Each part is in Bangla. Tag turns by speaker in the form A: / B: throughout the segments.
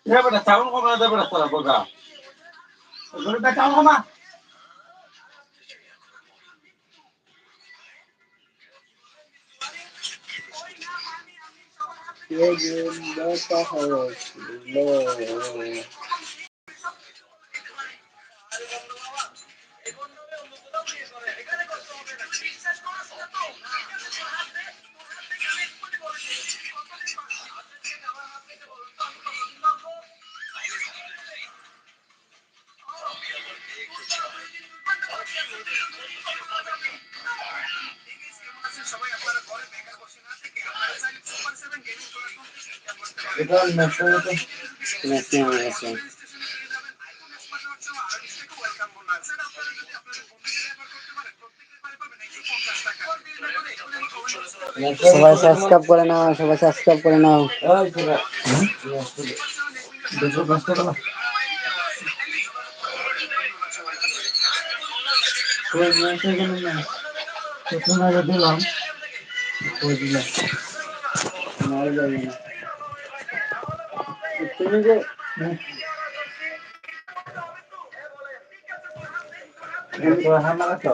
A: Ya betul, tahun kau mana betul salah boga. Betul tahun kau mah. Itu nasional itu. Nasional itu.
B: সবাই সাবস্ক্রাইব করে নাও, সবাই সাবস্ক্রাইব করে নাও।
A: দুশো পাঁচ টাকা। দিলাম তুমি যে হামারা তো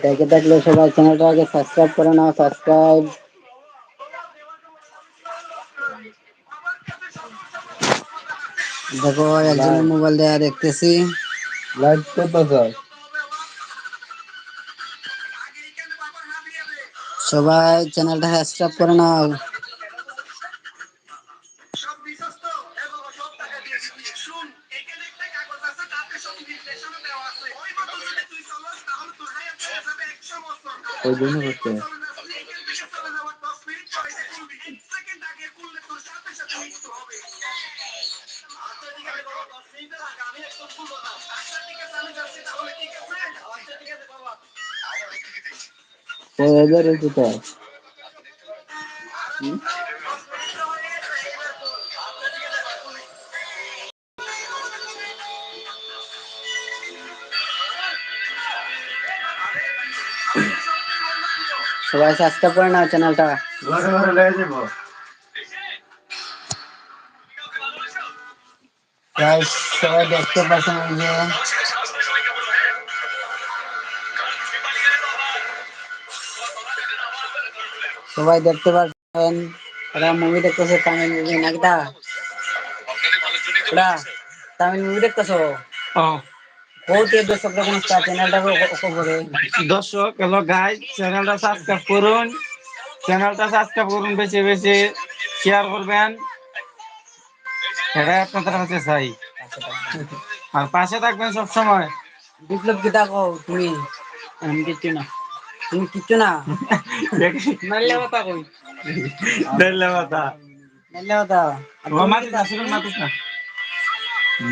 B: দেখে থাকলে সবাই চ্যানেলটা আগে সাবস্ক্রাইব করে নাও, সাবস্ক্রাইব। দেখো একজনের মোবাইল দেয়া দেখতেছি।
A: লাইভ করতেছ?
B: সবাই চ্যানেলটা সাবস্ক্রাইব করে নাও।
A: ওই জন্য হচ্ছে তো
B: সবাই সাবস্ক্রাইব করে নাও চ্যানেলটা।
A: ঘরে ঘরে লেগে যাবো।
B: গাইস সবাই দেখতে পাচ্ছেন এই যে সবাই দেখতে পাচ্ছেন এরা মুভি দেখতেছে, তামিল মুভি নাকি দা? ওরা তামিল মুভি দেখতেছো? বহুত এর দর্শক দেখুন চ্যানেলটা করে
A: দর্শক হ্যালো গাইস, চ্যানেলটা সাবস্ক্রাইব করুন, বেশি বেশি শেয়ার করবেন, এটাই আপনাদের কাছে চাই। আর পাশে থাকবেন সব সময়।
B: বিপ্লব কি থাকো তুমি? আমি কিচ্ছু না, তুমি কিচ্ছু না। নাইলে কথা কই,
A: ধন্যবাদ।
B: নাইলে কথা।
A: মাতিস না।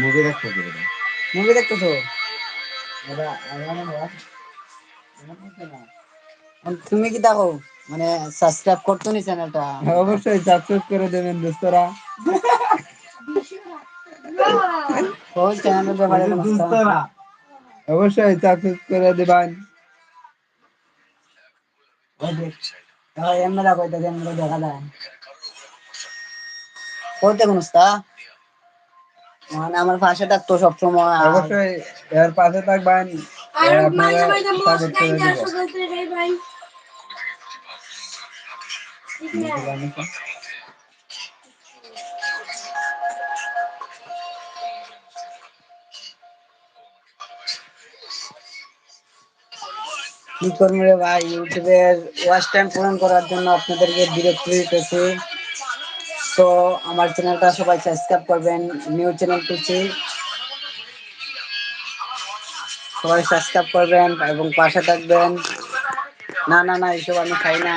A: মুভি দেখতে হবে।
B: মুভি দেখতেছো? তুমি কি দেখো মানে সাবস্ক্রাইব করছো নি চ্যানেলটা?
A: অবশ্যই সাবস্ক্রাইব করে দেবেন দোস্তরা।
B: ওই চ্যানেলের ব্যাপারে কোনো
A: দোস্তরা অবশ্যই সাবস্ক্রাইব করে দেবেন।
B: এমনি দেখো, এটা এমনি দেখা যায় করতে কোনটা মানে আমার পাশে থাকতো সবসময়।
A: অবশ্যই এর পাশে থাকবেন, আপনারা সাপোর্ট করে দেবেন।
B: কি করবো রে ভাই, ইউটিউবের ওয়াচ টাইম পূরণ করার জন্য আপনাদেরকে বিরক্ত দিতেছি। তো আমার চ্যানেলটা সবাই সাবস্ক্রাইব করবেন, নিউ চ্যানেল করছি, সবাই সাবস্ক্রাইব করবেন এবং পাশে থাকবেন। না না না, এইসব আমি খাই না।